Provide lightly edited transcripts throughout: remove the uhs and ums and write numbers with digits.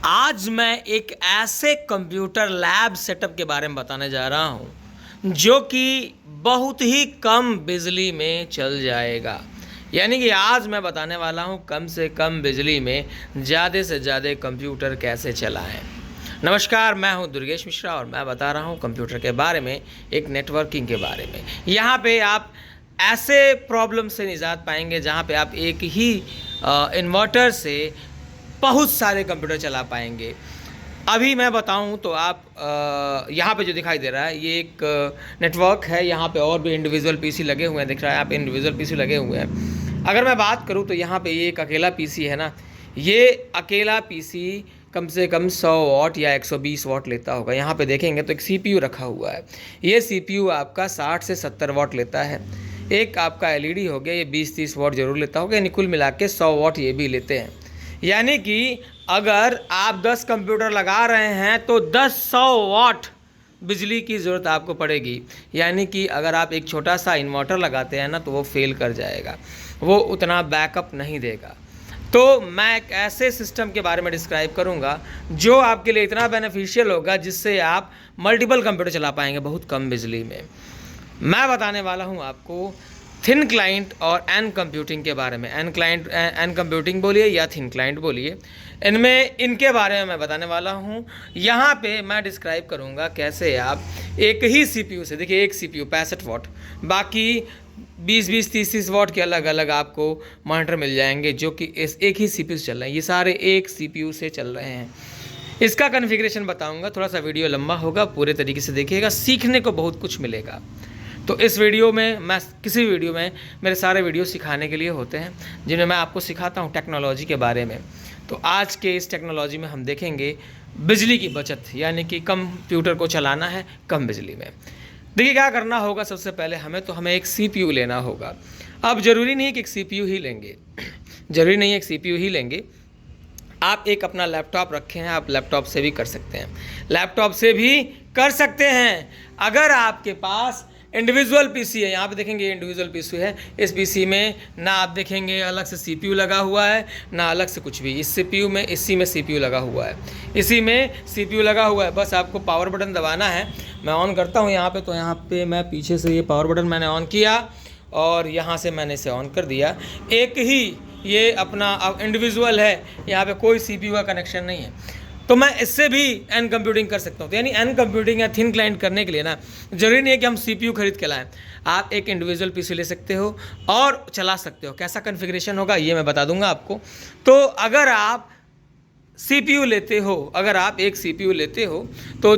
आज मैं एक ऐसे कंप्यूटर लैब सेटअप के बारे में बताने जा रहा हूँ जो कि बहुत ही कम बिजली में चल जाएगा। यानी कि आज मैं बताने वाला हूँ कम से कम बिजली में ज़्यादा से ज़्यादा कंप्यूटर कैसे चलाएं। नमस्कार, मैं हूँ दुर्गेश मिश्रा और मैं बता रहा हूँ कंप्यूटर के बारे में, एक नेटवर्किंग के बारे में। यहाँ पे आप ऐसे प्रॉब्लम से निजात पाएंगे जहाँ पे आप एक ही इन्वर्टर से बहुत सारे कंप्यूटर चला पाएंगे। अभी मैं बताऊं तो आप यहाँ पे जो दिखाई दे रहा है ये एक नेटवर्क है। यहाँ पे और भी इंडिविजुअल पीसी लगे हुए हैं, दिख रहा है आप, इंडिविजुअल पीसी लगे हुए हैं। अगर मैं बात करूँ तो यहाँ पे ये एक अकेला पीसी है ना, ये अकेला पीसी कम से कम 100 वाट या 120 वाट लेता होगा। यहाँ पे देखेंगे तो एक सीपीयू रखा हुआ है। ये सीपीयू आपका 60 से 70 वाट लेता है। एक आपका एलईडी हो गया, ये 20-30 वाट जरूर लेता होगा, यानी कुल मिला के 100 वाट ये भी लेते हैं। यानी कि अगर आप 10 कंप्यूटर लगा रहे हैं तो 10-100 वाट बिजली की ज़रूरत आपको पड़ेगी। यानी कि अगर आप एक छोटा सा इन्वर्टर लगाते हैं ना तो वो फेल कर जाएगा, वो उतना बैकअप नहीं देगा। तो मैं एक ऐसे सिस्टम के बारे में डिस्क्राइब करूंगा जो आपके लिए इतना बेनिफिशियल होगा जिससे आप मल्टीपल कंप्यूटर चला पाएंगे बहुत कम बिजली में। मैं बताने वाला हूं आपको थिन क्लाइंट और एन कंप्यूटिंग के बारे में। एन कंप्यूटिंग बोलिए या थिन क्लाइंट बोलिए, इनके बारे में मैं बताने वाला हूँ। यहाँ पे मैं डिस्क्राइब करूँगा कैसे आप एक ही सीपीयू से, देखिए एक सीपीयू 65 वाट, बाकी 20-20, 30-30 वाट के अलग अलग आपको मॉनिटर मिल जाएंगे जो कि इस एक ही सीपीयू से चल रहे हैं। ये सारे एक सीपीयू से चल रहे हैं। इसका कॉन्फ़िगरेशन बताऊँगा, थोड़ा सा वीडियो लंबा होगा, पूरे तरीके से देखिएगा, सीखने को बहुत कुछ मिलेगा। तो इस वीडियो में मैं किसी वीडियो में मेरे सारे वीडियो सिखाने के लिए होते हैं जिनमें मैं आपको सिखाता हूँ टेक्नोलॉजी के बारे में। तो आज के इस टेक्नोलॉजी में हम देखेंगे बिजली की बचत, यानी कि कंप्यूटर को चलाना है कम बिजली में। देखिए क्या करना होगा, सबसे पहले हमें एक सीपीयू लेना होगा। अब ज़रूरी नहीं है कि एक सीपीयू ही लेंगे, ज़रूरी नहीं है एक सीपीयू ही लेंगे। आप एक अपना लैपटॉप रखे हैं, आप लैपटॉप से भी कर सकते हैं, लैपटॉप से भी कर सकते हैं। अगर आपके पास इंडिविजुअल पीसी है, यहाँ पे देखेंगे इंडिविजुअल पीसी है, इस पीसी में ना आप देखेंगे अलग से सीपीयू लगा हुआ है ना अलग से कुछ भी। इस सीपीयू में, इसी में सीपीयू लगा हुआ है, इसी में सीपीयू लगा हुआ है। बस आपको पावर बटन दबाना है। मैं ऑन करता हूँ यहाँ पे, तो यहाँ पे मैं पीछे से ये पावर बटन मैंने ऑन किया और यहाँ से मैंने इसे ऑन कर दिया। एक ही ये अपना इंडिविजुअल है, यहाँ पे कोई सीपीयू का कनेक्शन नहीं है। तो मैं इससे भी एन कंप्यूटिंग कर सकता हूँ। तो यानी एन कंप्यूटिंग या थिन क्लाइंट करने के लिए ना जरूरी नहीं है कि हम सीपीयू खरीद के लाएं। आप एक इंडिविजुअल पीसी ले सकते हो और चला सकते हो। कैसा कॉन्फ़िगरेशन होगा ये मैं बता दूंगा आपको। तो अगर आप सीपीयू लेते हो, अगर आप एक सीपीयू लेते हो तो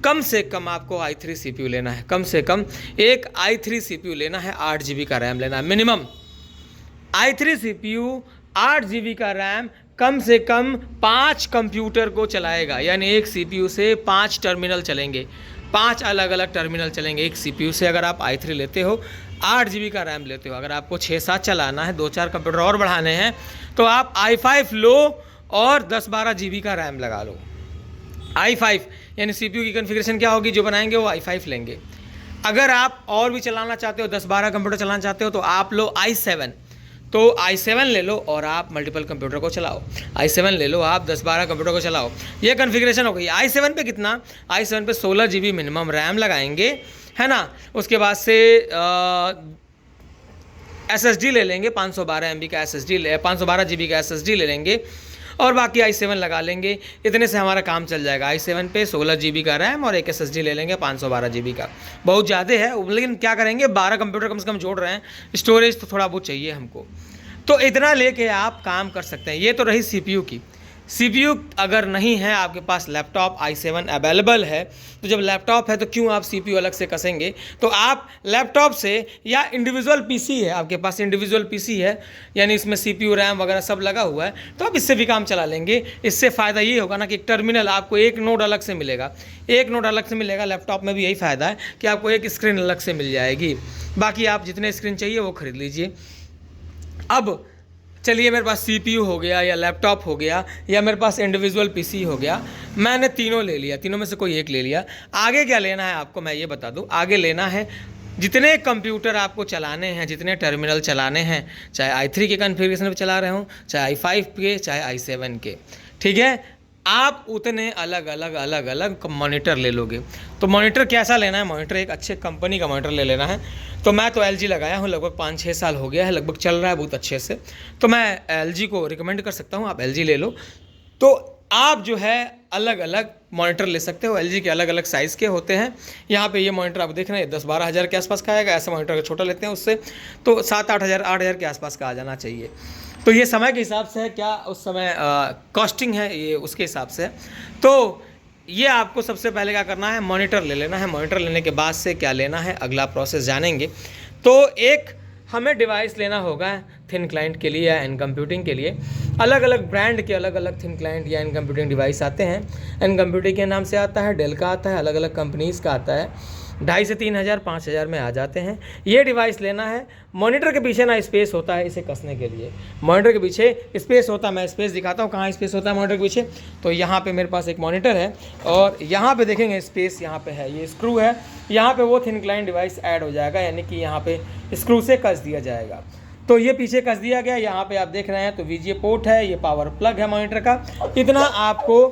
कम से कम आपको i3 सीपीयू लेना है। कम से कम एक i3 सीपीयू लेना है, 8 GB का रैम लेना है मिनिमम। i3 सीपीयू 8 GB का रैम कम से कम 5 कंप्यूटर को चलाएगा। यानी एक सीपीयू से 5 टर्मिनल चलेंगे, 5 अलग अलग टर्मिनल चलेंगे एक सीपीयू से। अगर आप i3 लेते हो, 8 GB का रैम लेते हो, अगर आपको 6-7 चलाना है, 2-4 कंप्यूटर और बढ़ाने हैं, तो आप i5 लो और 10-12 GB का रैम लगा लो। i5 यानी सीपीयू की कॉन्फ़िगरेशन क्या होगी, जो बनाएंगे वो i5 लेंगे। अगर आप और भी चलाना चाहते हो, 10-12 कंप्यूटर चलाना चाहते हो, तो आप लो i7। तो i7 ले लो और आप मल्टीपल कंप्यूटर को चलाओ। i7 ले लो, आप 10-12 कंप्यूटर को चलाओ। ये कॉन्फ़िगरेशन हो गई। i7 पे कितना, i7 पे 16 GB मिनिमम रैम लगाएंगे, है ना। उसके बाद से SSD ले लेंगे, 512 MB का SSD, 512 GB का SSD ले लेंगे और बाकी i7 लगा लेंगे। इतने से हमारा काम चल जाएगा। i7 पे 16 GB का रैम और एक SSD ले लेंगे 512 GB का। बहुत ज़्यादा है, लेकिन क्या करेंगे, 12 कंप्यूटर कम से कम जोड़ रहे हैं, स्टोरेज तो थोड़ा बहुत चाहिए हमको। तो इतना लेके आप काम कर सकते हैं। ये तो रही सीपीयू की। सीपीयू अगर नहीं है आपके पास, लैपटॉप i7 अवेलेबल है, तो जब लैपटॉप है तो क्यों आप सीपीयू अलग से कसेंगे। तो आप लैपटॉप से, या इंडिविजुअल पीसी है आपके पास, इंडिविजुअल पीसी है यानी इसमें सीपीयू रैम वगैरह सब लगा हुआ है, तो आप इससे भी काम चला लेंगे। इससे फ़ायदा ये होगा ना कि एक टर्मिनल आपको, एक नोड अलग से मिलेगा, एक नोड अलग से मिलेगा। लैपटॉप में भी यही फ़ायदा है कि आपको एक स्क्रीन अलग से मिल जाएगी। बाकी आप जितने स्क्रीन चाहिए वो खरीद लीजिए। अब चलिए, मेरे पास सीपीयू हो गया या लैपटॉप हो गया या मेरे पास इंडिविजुअल पीसी हो गया, मैंने तीनों ले लिया, तीनों में से कोई एक ले लिया। आगे क्या लेना है आपको मैं ये बता दूं। आगे लेना है जितने कंप्यूटर आपको चलाने हैं, जितने टर्मिनल चलाने हैं, चाहे i3 के कॉन्फ़िगरेशन पे चला रहे हो, चाहे i5 के, चाहे i7 के, ठीक है। आप उतने अलग अलग मॉनिटर ले लोगे। तो मॉनिटर कैसा लेना है, मॉनिटर एक अच्छे कंपनी का मॉनिटर ले लेना है। तो मैं तो LG लगाया हूँ, लगभग 5-6 साल हो गया है, लगभग चल रहा है बहुत अच्छे से। तो मैं LG को रिकमेंड कर सकता हूँ, आप LG ले लो। तो आप जो है अलग अलग मॉनिटर ले सकते हो, LG के अलग अलग साइज़ के होते हैं। यहाँ पे ये मॉनिटर आप देख रहे हैं 10-12 हज़ार के आसपास का आएगा। ऐसा मॉनिटर अगर छोटा लेते हैं उससे तो 7-8 हज़ार 8 हज़ार के आसपास का आ जाना चाहिए। तो ये समय के हिसाब से है, क्या उस समय कॉस्टिंग है ये उसके हिसाब से है। तो ये आपको सबसे पहले क्या करना है, मॉनिटर ले लेना है। मॉनिटर लेने के बाद से क्या लेना है, अगला प्रोसेस जानेंगे। तो एक हमें डिवाइस लेना होगा थिन क्लाइंट के लिए या एन कंप्यूटिंग के लिए। अलग अलग ब्रांड के अलग अलग थिन क्लाइंट या एन कंप्यूटिंग डिवाइस आते हैं। एन कंप्यूटिंग के नाम से आता है, डेल का आता है, अलग अलग कंपनीज़ का आता है। 2,500 से 3,000 5,000 में आ जाते हैं। ये डिवाइस लेना है। मॉनिटर के पीछे ना स्पेस होता है इसे कसने के लिए, मॉनिटर के पीछे स्पेस होता है। मैं स्पेस दिखाता हूँ कहाँ स्पेस होता है मॉनिटर के पीछे। तो यहाँ पे मेरे पास एक मॉनिटर है और यहाँ पे देखेंगे स्पेस यहाँ पे है, ये स्क्रू है। यहाँ पे वो थिन क्लाइंट डिवाइस ऐड हो जाएगा, यानी कि यहाँ पे स्क्रू से कस दिया जाएगा। तो ये पीछे कस दिया गया। यहाँ पे आप देख रहे हैं तो VGA पोर्ट है, ये पावर प्लग है मॉनिटर का। इतना आपको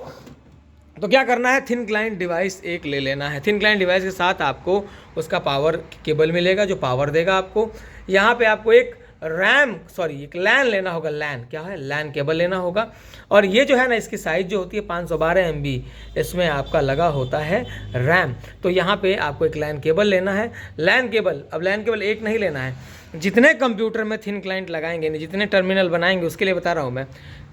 तो क्या करना है, थिन क्लाइंट डिवाइस एक ले लेना है। थिन क्लाइंट डिवाइस के साथ आपको उसका पावर केबल मिलेगा जो पावर देगा आपको। यहाँ पे आपको एक एक लैन लेना होगा। लैन क्या है, लैन केबल लेना होगा। और ये जो है ना, इसकी साइज़ जो होती है 512 MB, इसमें आपका लगा होता है रैम। तो यहाँ पे आपको एक लैन केबल लेना है। लैन केबल, अब लैन केबल एक नहीं लेना है, जितने कंप्यूटर में थिन क्लाइंट लगाएंगे, नहीं जितने टर्मिनल बनाएंगे उसके लिए बता रहा हूँ मैं।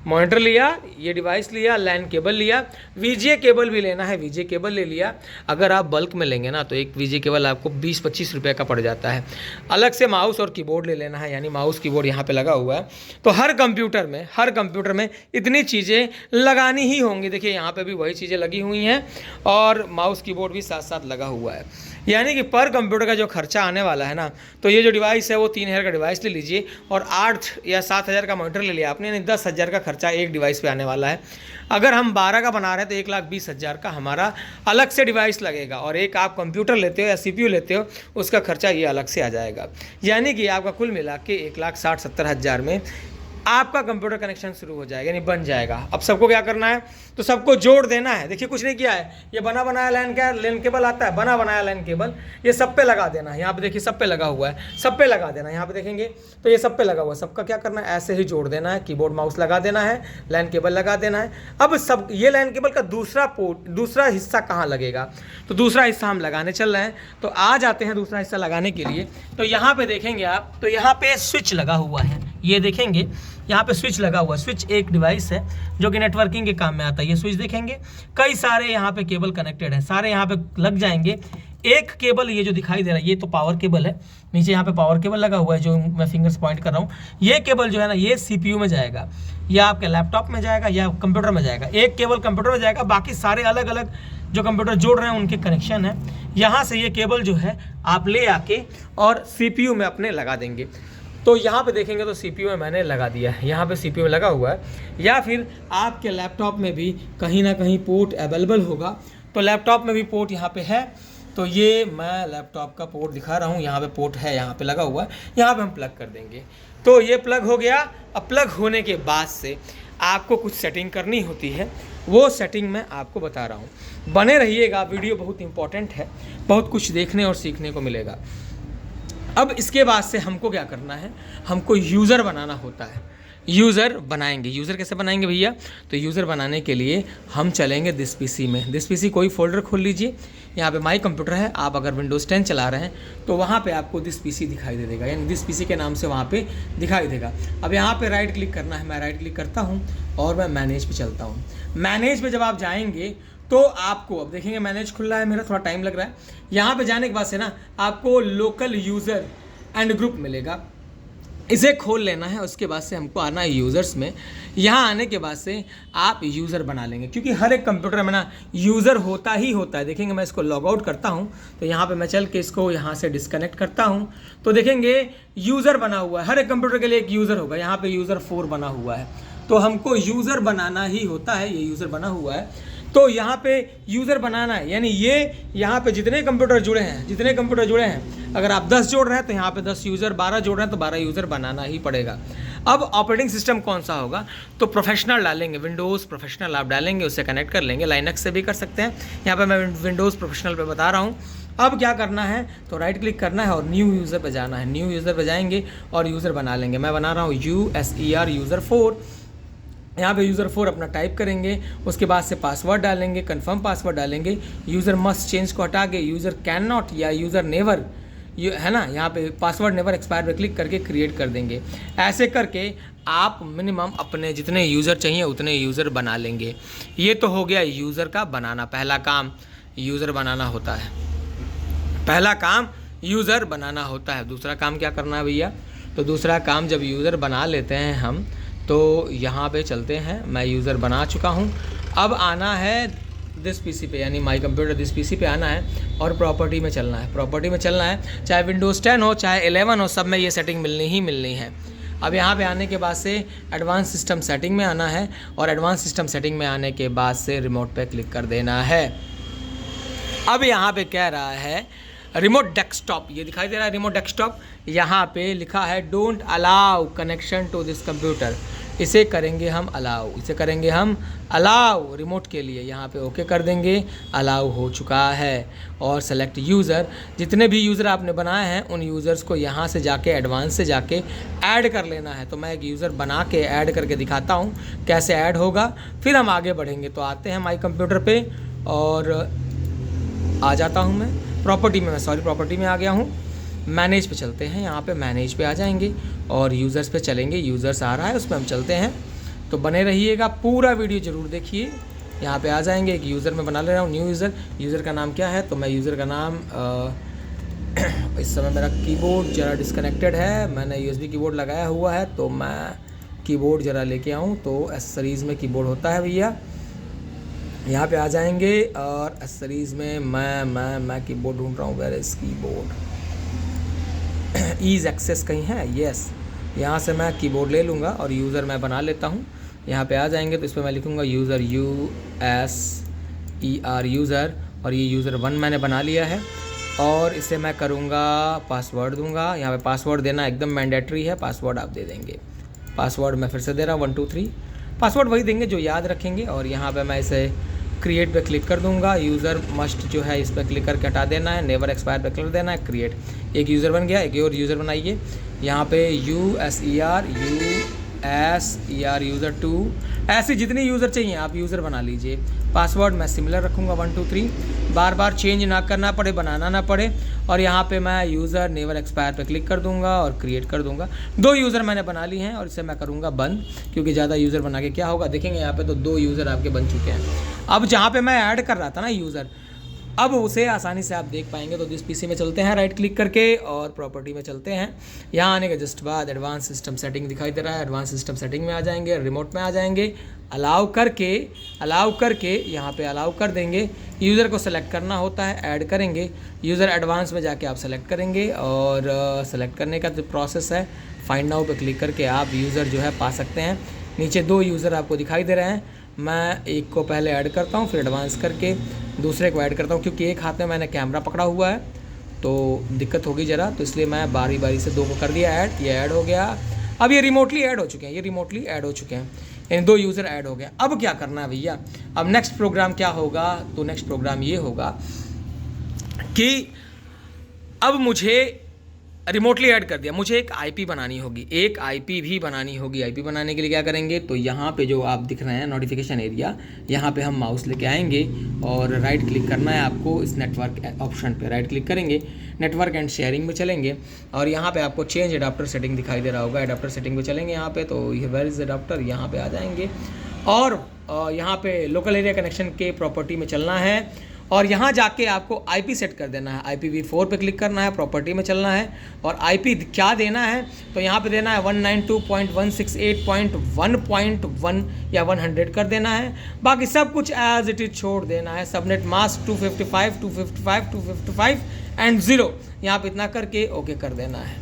मॉनिटर लिया, ये डिवाइस लिया, लैन केबल लिया, VGA केबल भी लेना है, VGA केबल ले लिया। अगर आप बल्क में लेंगे ना तो एक VGA केबल आपको 20-25 रुपये का पड़ जाता है। अलग से माउस और कीबोर्ड ले लेना है, यानी माउस कीबोर्ड यहाँ पे लगा हुआ है। तो हर कंप्यूटर में इतनी चीज़ें लगानी ही होंगी। देखिए यहाँ पे भी वही चीज़ें लगी हुई हैं और माउस कीबोर्ड भी साथ साथ लगा हुआ है। यानी कि पर कंप्यूटर का जो खर्चा आने वाला है ना, तो ये जो डिवाइस है वो 3,000 का डिवाइस ले लीजिए और 8 या 7 हज़ार का मॉनिटर ले लिया आपने, यानी 10 हज़ार का खर्चा एक डिवाइस पे आने वाला है। अगर हम 12 का बना रहे हैं तो 1,20,000 का हमारा अलग से डिवाइस लगेगा। और एक आप कंप्यूटर लेते हो या CPU लेते हो, उसका खर्चा ये अलग से आ जाएगा। यानी कि आपका कुल मिला के 1,60,70,000 में आपका कंप्यूटर कनेक्शन शुरू हो जाएगा, यानी बन जाएगा। अब सबको क्या करना है, तो सबको जोड़ देना है। देखिए कुछ नहीं किया है, ये बना बनाया लैन केबल आता है, बना बनाया लैन केबल, ये सब पे लगा देना है। यहाँ पे देखिए सब पे लगा हुआ है, सब पे लगा देना है। यहाँ पे देखेंगे तो ये सब पे लगा हुआ है। सबका क्या करना है, ऐसे ही जोड़ देना है। कीबोर्ड माउस लगा देना है, लैन केबल लगा देना है। अब सब ये लैन केबल का दूसरा हिस्सा कहाँ लगेगा, तो दूसरा हिस्सा हम लगाने चल रहे हैं। तो आ जाते हैं दूसरा हिस्सा लगाने के लिए। तो यहाँ पे देखेंगे आप, तो यहाँ पे स्विच लगा हुआ है, ये देखेंगे यहाँ पे स्विच लगा हुआ है। स्विच एक डिवाइस है जो कि नेटवर्किंग के काम में आता है। ये स्विच देखेंगे, कई सारे यहाँ पे केबल कनेक्टेड हैं, सारे यहाँ पे लग जाएंगे। एक केबल ये जो दिखाई दे रहा है ये तो पावर केबल है, नीचे यहाँ पे पावर केबल लगा हुआ है जो मैं फिंगर्स पॉइंट कर रहा हूँ। ये केबल जो है ना, ये CPU में जाएगा या आपके लैपटॉप में जाएगा या कंप्यूटर में जाएगा। एक केबल कंप्यूटर में जाएगा, बाकी सारे अलग अलग जो कंप्यूटर जोड़ रहे हैं उनके कनेक्शन है। यहाँ से ये केबल जो है आप ले आके और CPU में अपने लगा देंगे। तो यहाँ पे देखेंगे तो CPU में मैंने लगा दिया है, यहाँ पे CPU में लगा हुआ है। या फिर आपके लैपटॉप में भी कहीं ना कहीं पोर्ट अवेलेबल होगा, तो लैपटॉप में भी पोर्ट यहाँ पे है। तो ये मैं लैपटॉप का पोर्ट दिखा रहा हूँ, यहाँ पे पोर्ट है, यहाँ पे लगा हुआ है, यहाँ पे हम प्लग कर देंगे। तो ये प्लग हो गया। अब प्लग होने के बाद से आपको कुछ सेटिंग करनी होती है, वो सेटिंग मैं आपको बता रहा हूँ। बने रहिएगा, वीडियो बहुत इंपॉर्टेंट है, बहुत कुछ देखने और सीखने को मिलेगा। अब इसके बाद से हमको क्या करना है, हमको यूज़र बनाना होता है। यूज़र बनाएंगे, यूज़र कैसे बनाएंगे भैया, तो यूज़र बनाने के लिए हम चलेंगे दिस PC में। दिस PC कोई फोल्डर खोल लीजिए, यहाँ पे माई कंप्यूटर है। आप अगर विंडोज़ 10 चला रहे हैं तो वहाँ पे आपको दिस PC दिखाई दे देगा, यानी दिस PC के नाम से वहाँ पे दिखाई देगा। अब यहाँ पे राइट क्लिक करना है, मैं राइट क्लिक करता हूँ और मैं मैनेज पे चलता हूँ। मैनेज पे जब आप जाएंगे तो आपको, अब देखेंगे मैनेज खुल रहा है मेरा, थोड़ा टाइम लग रहा है। यहाँ पे जाने के बाद से ना आपको लोकल यूज़र एंड ग्रुप मिलेगा, इसे खोल लेना है। उसके बाद से हमको आना है यूज़र्स में। यहाँ आने के बाद से आप यूज़र बना लेंगे, क्योंकि हर एक कंप्यूटर में ना यूज़र होता ही होता है। देखेंगे मैं इसको लॉग आउट करता हूँ, तो यहाँ पे मैं चल के इसको यहाँ से डिस्कनेक्ट करता हूँ, तो देखेंगे यूज़र बना हुआ है। हर एक कंप्यूटर के लिए एक यूज़र होगा, यहाँ पे यूज़र 4 बना हुआ है। तो हमको यूज़र बनाना ही होता है, ये यूज़र बना हुआ है। तो यहाँ पे यूज़र बनाना है, यानी ये यहाँ पे जितने कंप्यूटर जुड़े हैं, अगर आप 10 जोड़ रहे हैं तो यहाँ पे 10 यूज़र, 12 जोड़ रहे हैं तो 12 यूज़र बनाना ही पड़ेगा। अब ऑपरेटिंग सिस्टम कौन सा होगा, तो प्रोफेशनल डालेंगे, विंडोज़ प्रोफेशनल आप डालेंगे, उससे कनेक्ट कर लेंगे। लाइनक्स से भी कर सकते हैं, यहाँ पे मैं विंडोज़ प्रोफेशनल पे बता रहा हूँ। अब क्या करना है, तो राइट क्लिक करना है और न्यू यूज़र पे जाना है। न्यू यूज़र पे जाएंगे और यूज़र बना लेंगे। मैं बना रहा हूँ USER यूज़र 4। यहाँ पे यूज़र 4 अपना टाइप करेंगे, उसके बाद से पासवर्ड डालेंगे, कंफर्म पासवर्ड डालेंगे। यूज़र मस्ट चेंज को हटा के यूज़र कैन नॉट या यूज़र नेवर है ना, यहाँ पे पासवर्ड नेवर एक्सपायर पे क्लिक करके क्रिएट कर देंगे। ऐसे करके आप मिनिमम अपने जितने यूज़र चाहिए उतने यूज़र बना लेंगे। ये तो हो गया यूज़र का बनाना, पहला काम यूज़र बनाना होता है, पहला काम यूज़र बनाना होता है। दूसरा काम क्या करना है भैया, तो दूसरा काम जब यूज़र बना लेते हैं हम, तो यहाँ पे चलते हैं। मैं यूज़र बना चुका हूँ, अब आना है दिस पीसी पे, यानी माई कंप्यूटर दिस पीसी पे आना है और प्रॉपर्टी में चलना है। प्रॉपर्टी में चलना है, चाहे विंडोज़ 10 हो चाहे 11 हो, सब में ये सेटिंग मिलनी ही मिलनी है। अब यहाँ पे आने के बाद से एडवांस सिस्टम सेटिंग में आना है और एडवांस सिस्टम सेटिंग में आने के बाद से रिमोट पे क्लिक कर देना है। अब यहाँ पे कह रहा है रिमोट डेस्कटॉप, ये दिखाई दे रहा है रिमोट डेस्कटॉप, यहाँ पे लिखा है don't allow connection to this computer. इसे करेंगे हम अलाउ, इसे करेंगे हम अलाउ रिमोट के लिए, यहाँ पे ओके कर देंगे। अलाउ हो चुका है। और सेलेक्ट यूज़र, जितने भी यूज़र आपने बनाए हैं उन यूज़र्स को यहाँ से जाके एडवांस से जाके ऐड कर लेना है। तो मैं एक यूज़र बना के ऐड करके दिखाता हूँ कैसे ऐड होगा, फिर हम आगे बढ़ेंगे। तो आते हैं माई कंप्यूटर पे और आ जाता हूँ मैं प्रॉपर्टी में, प्रॉपर्टी में आ गया हूँ। मैनेज पे चलते हैं, यहाँ पे मैनेज पे आ जाएंगे और यूज़र्स पे चलेंगे। यूज़र्स आ रहा है, उस पर हम चलते हैं। तो बने रहिएगा, पूरा वीडियो ज़रूर देखिए। यहाँ पे आ जाएंगे, एक यूज़र में बना ले रहा हूँ, न्यू यूज़र। यूज़र का नाम क्या है, तो मैं यूज़र का नाम इस समय मेरा कीबोर्ड ज़रा डिस्कनेक्टेड है, मैंने USB कीबोर्ड लगाया हुआ है, तो मैं कीबोर्ड ज़रा लेके आऊँ। तो एसेसरीज़ में कीबोर्ड होता है भैया, यहाँ पे आ जाएंगे और एसेसरीज़ में मैं कीबोर्ड ढूंढ रहा हूँ। Where is keyboard, ease access कहीं है, यस। यहाँ से मैं कीबोर्ड ले लूँगा और यूज़र मैं बना लेता हूँ। यहाँ पे आ जाएंगे तो इस पर मैं लिखूँगा यूज़र USER यूज़र, और ये यूज़र 1 मैंने बना लिया है। और इसे मैं करूँगा पासवर्ड दूँगा। यहाँ पे पासवर्ड देना एकदम मैंडेटरी है, पासवर्ड आप दे देंगे। पासवर्ड मैं फिर से दे रहा हूँ 1 2 3, पासवर्ड वही देंगे जो याद रखेंगे। और यहाँ पे मैं इसे क्रिएट पे क्लिक कर दूंगा। यूज़र मस्ट जो है इस पर क्लिक करके हटा देना है, नेवर एक्सपायर पे क्लिक देना है, क्रिएट। एक यूज़र बन गया, एक और यूज़र बनाइए। यहाँ पे USER यूज़र 2, ऐसे जितने यूज़र चाहिए आप यूज़र बना लीजिए। पासवर्ड मैं सिमिलर रखूँगा 1 2 3, बार बार चेंज ना करना पड़े, बनाना ना पड़े। और यहाँ पे मैं यूज़र नेवर एक्सपायर पे क्लिक कर दूंगा और क्रिएट कर दूंगा। 2 यूज़र मैंने बना लिए हैं और इसे मैं करूँगा बंद, क्योंकि ज़्यादा यूज़र बना के क्या होगा, देखेंगे यहाँ पे तो 2 यूज़र आपके बन चुके हैं। अब जहाँ पे मैं ऐड कर रहा था ना यूज़र, अब उसे आसानी से आप देख पाएंगे। तो दिस पीसी में चलते हैं राइट क्लिक करके और प्रॉपर्टी में चलते हैं। यहाँ आने के जस्ट बाद एडवांस सिस्टम सेटिंग दिखाई दे रहा है, एडवांस सिस्टम सेटिंग में आ जाएंगे, रिमोट में आ जाएंगे। अलाउ करके यहाँ पे अलाउ कर देंगे। यूज़र को सेलेक्ट करना होता है, ऐड करेंगे। यूज़र एडवांस में जाके आप सेलेक्ट करेंगे और सेलेक्ट करने का जो प्रोसेस है, फाइंड नाउ पे क्लिक करके आप यूज़र जो है पा सकते हैं। नीचे 2 यूज़र आपको दिखाई दे रहे हैं, मैं एक को पहले ऐड करता हूँ, फिर एडवांस करके दूसरे को ऐड करता हूँ। क्योंकि एक हाथ में मैंने कैमरा पकड़ा हुआ है तो दिक्कत होगी ज़रा, तो इसलिए मैं बारी बारी से 2 को कर दिया ऐड। ये ऐड हो गया। अब ये रिमोटली ऐड हो चुके हैं, यानी 2 यूज़र ऐड हो गए। अब क्या करना है भैया, अब नेक्स्ट प्रोग्राम क्या होगा, तो नेक्स्ट प्रोग्राम ये होगा कि अब मुझे रिमोटली ऐड कर दिया, मुझे एक IP बनानी होगी, एक IP भी बनानी होगी। IP बनाने के लिए क्या करेंगे, तो यहाँ पे जो आप दिख रहे हैं नोटिफिकेशन एरिया, यहाँ पे हम माउस लेके आएंगे और राइट क्लिक करना है आपको। इस नेटवर्क ऑप्शन पे राइट क्लिक करेंगे, नेटवर्क एंड शेयरिंग में चलेंगे और यहाँ पे आपको चेंज एडाप्टर सेटिंग दिखाई दे रहा होगा। एडाप्टर सेटिंग पे चलेंगे यहाँ पे, तो ये वेयर इज एडाप्टर, यहाँ पे आ जाएंगे और यहाँ पे लोकल एरिया कनेक्शन के प्रॉपर्टी में चलना है और यहाँ जाके आपको IP सेट कर देना है। IPv4 पे क्लिक करना है, प्रॉपर्टी में चलना है और IP क्या देना है, तो यहाँ पे देना है 192.168.1.1 या 100 कर देना है। बाकी सब कुछ एज इट इज छोड़ देना है। सबनेट मास्क 255 एंड 0, यहाँ पे इतना करके ओके कर देना है।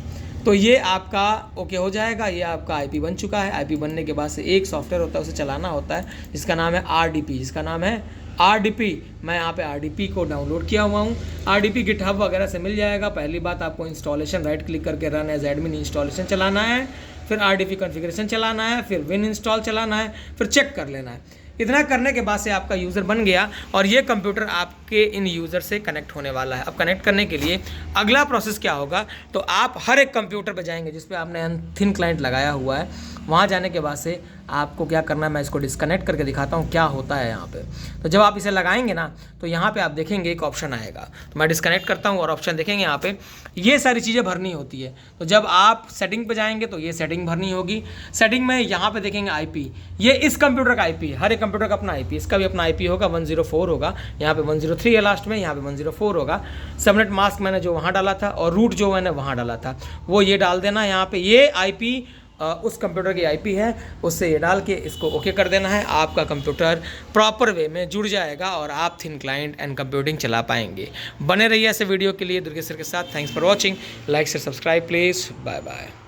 तो ये आपका ओके हो जाएगा। ये आपका IP बन चुका है। IP बनने के बाद से एक सॉफ्टवेयर होता है, उसे चलाना होता है, जिसका नाम है RDP, जिसका नाम है RDP, मैं यहाँ पे RDP को डाउनलोड किया हुआ हूँ। RDP गिटहब वगैरह से मिल जाएगा। पहली बात आपको इंस्टॉलेशन राइट क्लिक करके रन एज एडमिन इंस्टॉलेशन चलाना है, फिर RDP कॉन्फ़िगरेशन चलाना है, फिर विन इंस्टॉल चलाना है, फिर चेक कर लेना है। इतना करने के बाद से आपका यूज़र बन गया और ये कंप्यूटर आपके इन यूज़र से कनेक्ट होने वाला है। अब कनेक्ट करने के लिए अगला प्रोसेस क्या होगा, तो आप हर एक कंप्यूटर पे जाएंगे जिस पे आपने थिन क्लाइंट लगाया हुआ है। वहाँ जाने के बाद से आपको क्या करना है, मैं इसको डिस्कनेक्ट करके दिखाता हूँ क्या होता है यहाँ पे। तो जब आप इसे लगाएंगे ना, तो यहाँ पे आप देखेंगे एक ऑप्शन आएगा। तो मैं डिस्कनेक्ट करता हूँ और ऑप्शन देखेंगे यहाँ पे, ये सारी चीज़ें भरनी होती है। तो जब आप सेटिंग पे जाएंगे तो ये सेटिंग भरनी होगी। सेटिंग में यहाँ पे देखेंगे IP, ये इस कंप्यूटर का IP है। हर एक कंप्यूटर का अपना IP, इसका भी अपना IP होगा, 104 होगा। यहाँ पे 103 है लास्ट में, यहाँ पे 104 होगा। सबनेट मास्क मैंने जो वहाँ डाला था और रूट जो मैंने वहाँ डाला था वो ये डाल देना। यहाँ पे ये IP उस कंप्यूटर की IP है, उससे ये डाल के इसको ओके कर देना है। आपका कंप्यूटर प्रॉपर वे में जुड़ जाएगा और आप थिन क्लाइंट एंड कंप्यूटिंग चला पाएंगे। बने रहिए ऐसे वीडियो के लिए दुर्गेश सर के साथ। Thanks for watching, like share subscribe please, bye bye.